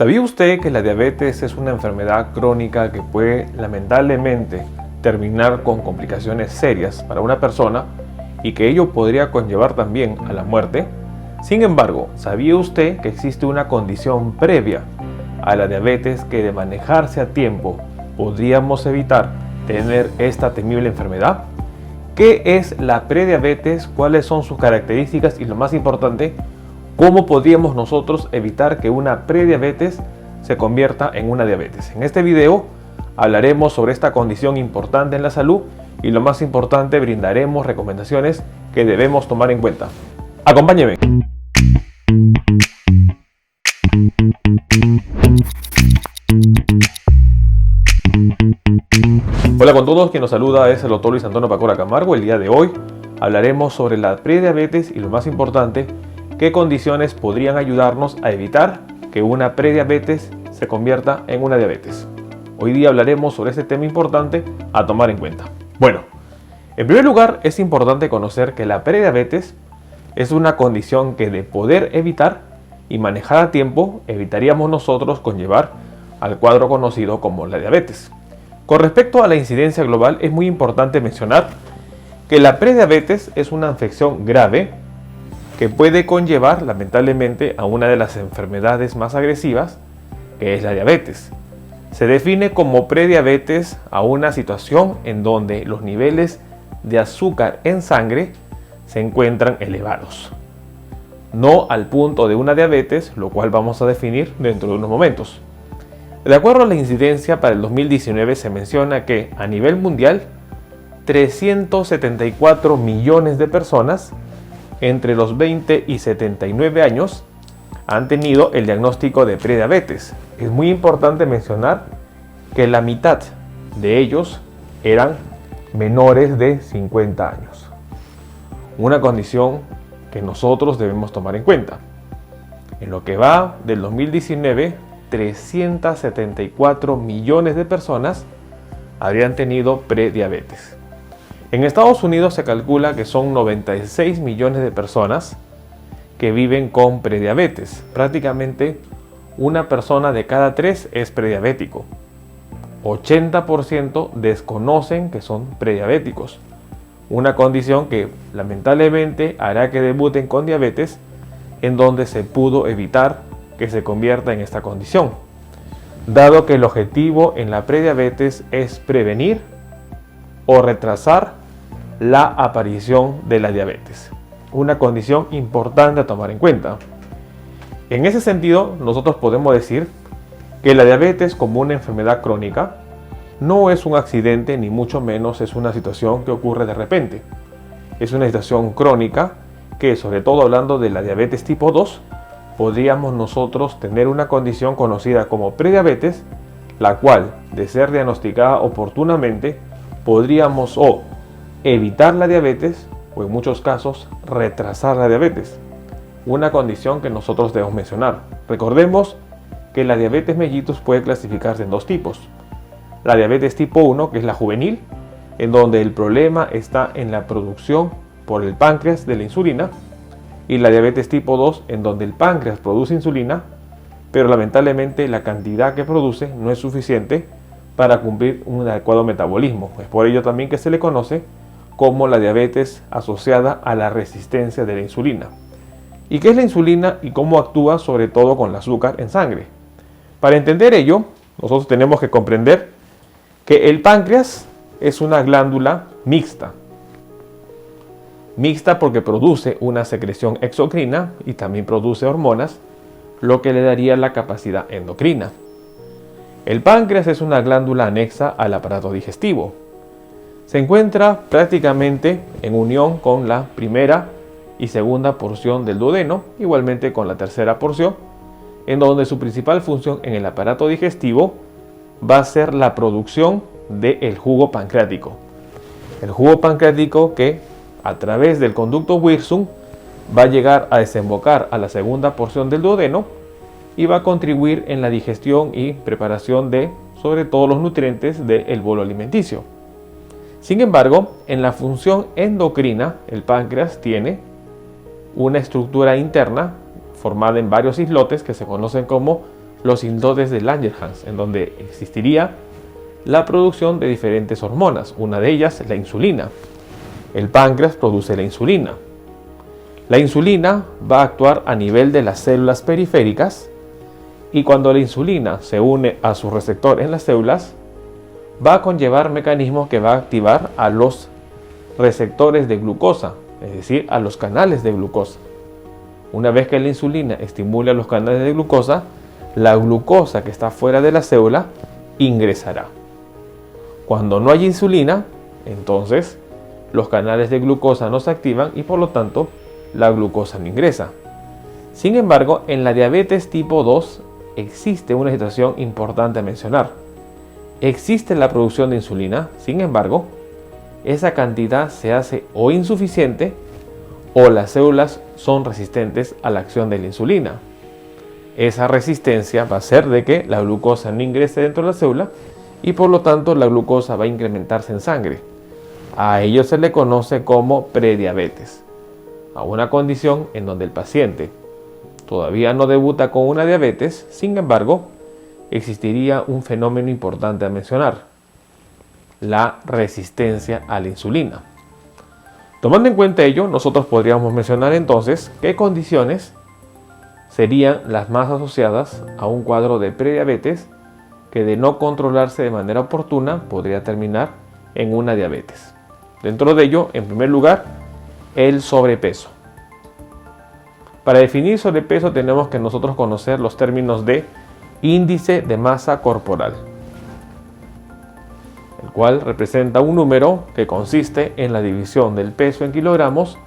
¿Sabía usted que la diabetes es una enfermedad crónica que puede lamentablemente terminar con complicaciones serias para una persona y que ello podría conllevar también a la muerte? Sin embargo, ¿sabía usted que existe una condición previa a la diabetes que de manejarse a tiempo podríamos evitar tener esta temible enfermedad? ¿Qué es la prediabetes? ¿Cuáles son sus características? Y lo más importante, ¿cómo podríamos nosotros evitar que una prediabetes se convierta en una diabetes? En este video hablaremos sobre esta condición importante en la salud y lo más importante, brindaremos recomendaciones que debemos tomar en cuenta. Acompáñeme. Hola con todos, quien nos saluda es el doctor Luis Antonio Pacora Camargo. El día de hoy hablaremos sobre la prediabetes y lo más importante, qué condiciones podrían ayudarnos a evitar que una prediabetes se convierta en una diabetes. Hoy día hablaremos sobre este tema importante a tomar en cuenta. Bueno, en primer lugar es importante conocer que la prediabetes es una condición que de poder evitar y manejar a tiempo evitaríamos nosotros conllevar al cuadro conocido como la diabetes. Con respecto a la incidencia global, es muy importante mencionar que la prediabetes es una afección grave que puede conllevar lamentablemente a una de las enfermedades más agresivas, que es la diabetes. Se define como prediabetes a una situación en donde los niveles de azúcar en sangre se encuentran elevados, no al punto de una diabetes, lo cual vamos a definir dentro de unos momentos. De acuerdo a la incidencia para el 2019 se menciona que a nivel mundial 374 millones de personas entre los 20 y 79 años han tenido el diagnóstico de prediabetes. Es muy importante mencionar que la mitad de ellos eran menores de 50 años. Una condición que nosotros debemos tomar en cuenta. En lo que va del 2019, 374 millones de personas habrían tenido prediabetes. En Estados Unidos se calcula que son 96 millones de personas que viven con prediabetes. Prácticamente una persona de cada 3 es prediabético. 80% desconocen que son prediabéticos. Una condición que lamentablemente hará que debuten con diabetes, en donde se pudo evitar que se convierta en esta condición, dado que el objetivo en la prediabetes es prevenir o retrasar la aparición de la diabetes. Una condición importante a tomar en cuenta. En ese sentido, nosotros podemos decir que la diabetes como una enfermedad crónica no es un accidente, ni mucho menos es una situación que ocurre de repente. Es una situación crónica que, sobre todo hablando de la diabetes tipo 2, podríamos nosotros tener una condición conocida como prediabetes, la cual, de ser diagnosticada oportunamente, podríamos o evitar la diabetes o en muchos casos retrasar la diabetes. Una condición que nosotros debemos mencionar. Recordemos que la diabetes mellitus puede clasificarse en dos tipos. La diabetes tipo 1, que es la juvenil, en donde el problema está en la producción por el páncreas de la insulina, y la diabetes tipo 2, en donde el páncreas produce insulina, pero lamentablemente la cantidad que produce no es suficiente para cumplir un adecuado metabolismo. Es por ello también que se le conoce como la diabetes asociada a la resistencia de la insulina. ¿Y qué es la insulina y cómo actúa sobre todo con el azúcar en sangre? Para entender ello, nosotros tenemos que comprender que el páncreas es una glándula mixta. Mixta porque produce una secreción exocrina y también produce hormonas, lo que le daría la capacidad endocrina. El páncreas es una glándula anexa al aparato digestivo. Se encuentra prácticamente en unión con la primera y segunda porción del duodeno, igualmente con la tercera porción, en donde su principal función en el aparato digestivo va a ser la producción del jugo pancreático. El jugo pancreático que a través del conducto Wirsung va a llegar a desembocar a la segunda porción del duodeno y va a contribuir en la digestión y preparación de sobre todo los nutrientes del bolo alimenticio. Sin embargo, en la función endocrina, el páncreas tiene una estructura interna formada en varios islotes que se conocen como los islotes de Langerhans, en donde existiría la producción de diferentes hormonas, una de ellas la insulina. El páncreas produce la insulina. La insulina va a actuar a nivel de las células periféricas y cuando la insulina se une a su receptor en las células, va a conllevar mecanismos que va a activar a los receptores de glucosa, es decir, a los canales de glucosa. Una vez que la insulina estimule a los canales de glucosa, la glucosa que está fuera de la célula ingresará. Cuando no hay insulina, entonces los canales de glucosa no se activan y por lo tanto la glucosa no ingresa. Sin embargo, en la diabetes tipo 2 existe una situación importante a mencionar. Existe la producción de insulina, sin embargo, esa cantidad se hace o insuficiente o las células son resistentes a la acción de la insulina. Esa resistencia va a hacer de que la glucosa no ingrese dentro de la célula y por lo tanto la glucosa va a incrementarse en sangre. A ello se le conoce como prediabetes, a una condición en donde el paciente todavía no debuta con una diabetes, sin embargo, existiría un fenómeno importante a mencionar: la resistencia a la insulina. Tomando en cuenta ello, nosotros podríamos mencionar entonces qué condiciones serían las más asociadas a un cuadro de prediabetes que de no controlarse de manera oportuna podría terminar en una diabetes. Dentro de ello, en primer lugar, el sobrepeso. Para definir sobrepeso tenemos que nosotros conocer los términos de índice de masa corporal, el cual representa un número que consiste en la división del peso en kilogramos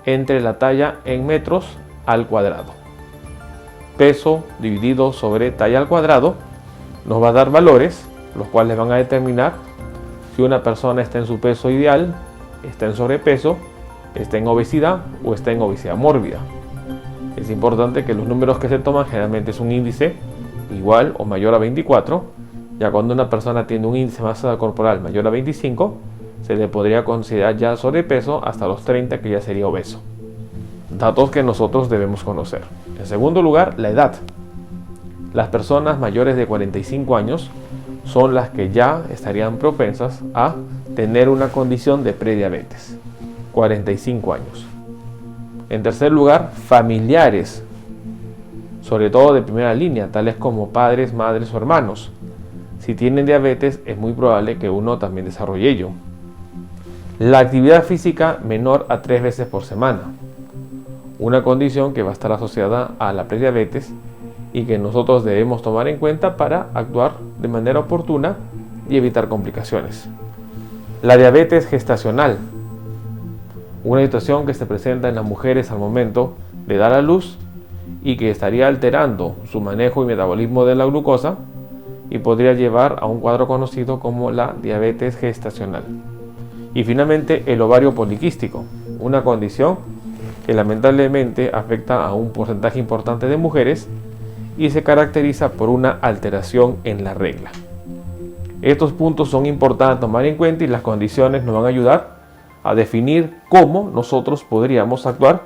entre la talla en metros al cuadrado. Peso dividido sobre talla al cuadrado nos va a dar valores, los cuales van a determinar si una persona está en su peso ideal, está en sobrepeso, está en obesidad o está en obesidad mórbida. Es importante que los números que se toman generalmente es un índice igual o mayor a 24. Ya cuando una persona tiene un índice de masa corporal mayor a 25, se le podría considerar ya sobrepeso hasta los 30, que ya sería obeso. Datos que nosotros debemos conocer. En segundo lugar, la edad. Las personas mayores de 45 años son las que ya estarían propensas a tener una condición de prediabetes. 45 años. En tercer lugar, familiares, sobre todo de primera línea, tales como padres, madres o hermanos. Si tienen diabetes, es muy probable que uno también desarrolle ello. La actividad física menor a 3 veces por semana, una condición que va a estar asociada a la prediabetes y que nosotros debemos tomar en cuenta para actuar de manera oportuna y evitar complicaciones. La diabetes gestacional, una situación que se presenta en las mujeres al momento de dar a luz y que estaría alterando su manejo y metabolismo de la glucosa y podría llevar a un cuadro conocido como la diabetes gestacional. Y finalmente, el ovario poliquístico, una condición que lamentablemente afecta a un porcentaje importante de mujeres y se caracteriza por una alteración en la regla. Estos puntos son importantes a tomar en cuenta y las condiciones nos van a ayudar a definir cómo nosotros podríamos actuar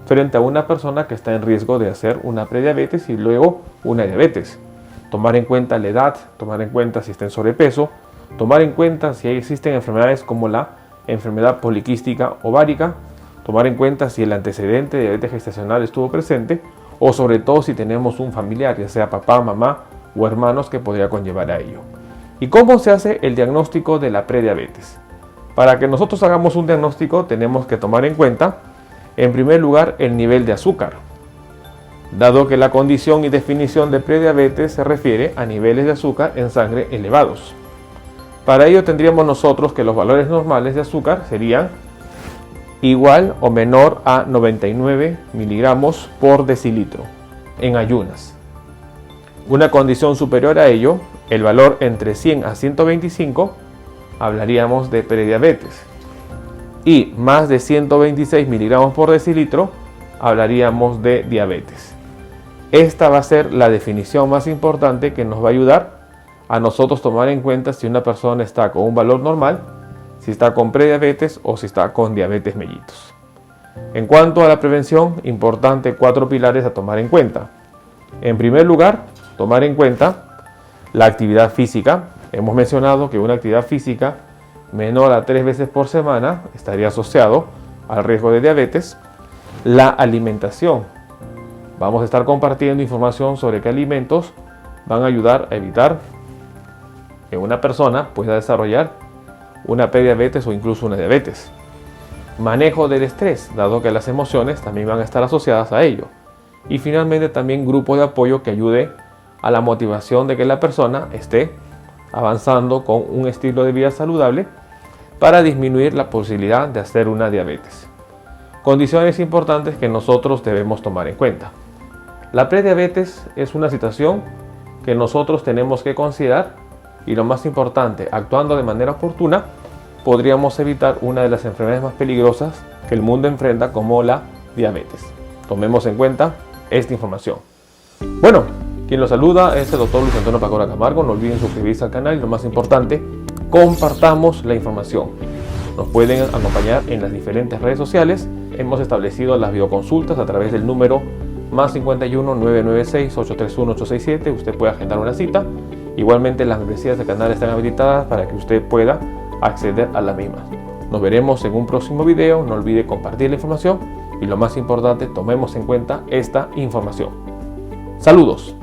frente a una persona que está en riesgo de hacer una prediabetes y luego una diabetes. Tomar en cuenta la edad, tomar en cuenta si está en sobrepeso, tomar en cuenta si existen enfermedades como la enfermedad poliquística ovárica, tomar en cuenta si el antecedente de diabetes gestacional estuvo presente o sobre todo si tenemos un familiar, ya sea papá, mamá o hermanos, que podría conllevar a ello. ¿Y cómo se hace el diagnóstico de la prediabetes? Para que nosotros hagamos un diagnóstico tenemos que tomar en cuenta, en primer lugar, el nivel de azúcar, dado que la condición y definición de prediabetes se refiere a niveles de azúcar en sangre elevados. Para ello tendríamos nosotros que los valores normales de azúcar serían igual o menor a 99 miligramos por decilitro en ayunas. Una condición superior a ello, el valor entre 100 a 125, hablaríamos de prediabetes. Y más de 126 miligramos por decilitro, hablaríamos de diabetes. Esta va a ser la definición más importante que nos va a ayudar a nosotros tomar en cuenta si una persona está con un valor normal, si está con prediabetes o si está con diabetes mellitus. En cuanto a la prevención, importante 4 pilares a tomar en cuenta. En primer lugar, tomar en cuenta la actividad física. Hemos mencionado que una actividad física menor a 3 veces por semana estaría asociado al riesgo de diabetes. La alimentación. Vamos a estar compartiendo información sobre qué alimentos van a ayudar a evitar que una persona pueda desarrollar una prediabetes o incluso una diabetes. Manejo del estrés, dado que las emociones también van a estar asociadas a ello. Y finalmente también grupos de apoyo que ayude a la motivación de que la persona esté avanzando con un estilo de vida saludable para disminuir la posibilidad de hacer una diabetes. Condiciones importantes que nosotros debemos tomar en cuenta. La prediabetes es una situación que nosotros tenemos que considerar y lo más importante, actuando de manera oportuna, podríamos evitar una de las enfermedades más peligrosas que el mundo enfrenta como la diabetes. Tomemos en cuenta esta información. Bueno, quien los saluda es el doctor Luis Antonio Pacora Camargo. No olviden suscribirse al canal y lo más importante, compartamos la información. Nos pueden acompañar en las diferentes redes sociales. Hemos establecido las videoconsultas a través del número +51 996 831 867. Usted puede agendar una cita. Igualmente las membresías del canal están habilitadas para que usted pueda acceder a las mismas. Nos veremos en un próximo video. No olvide compartir la información y lo más importante, tomemos en cuenta esta información. Saludos.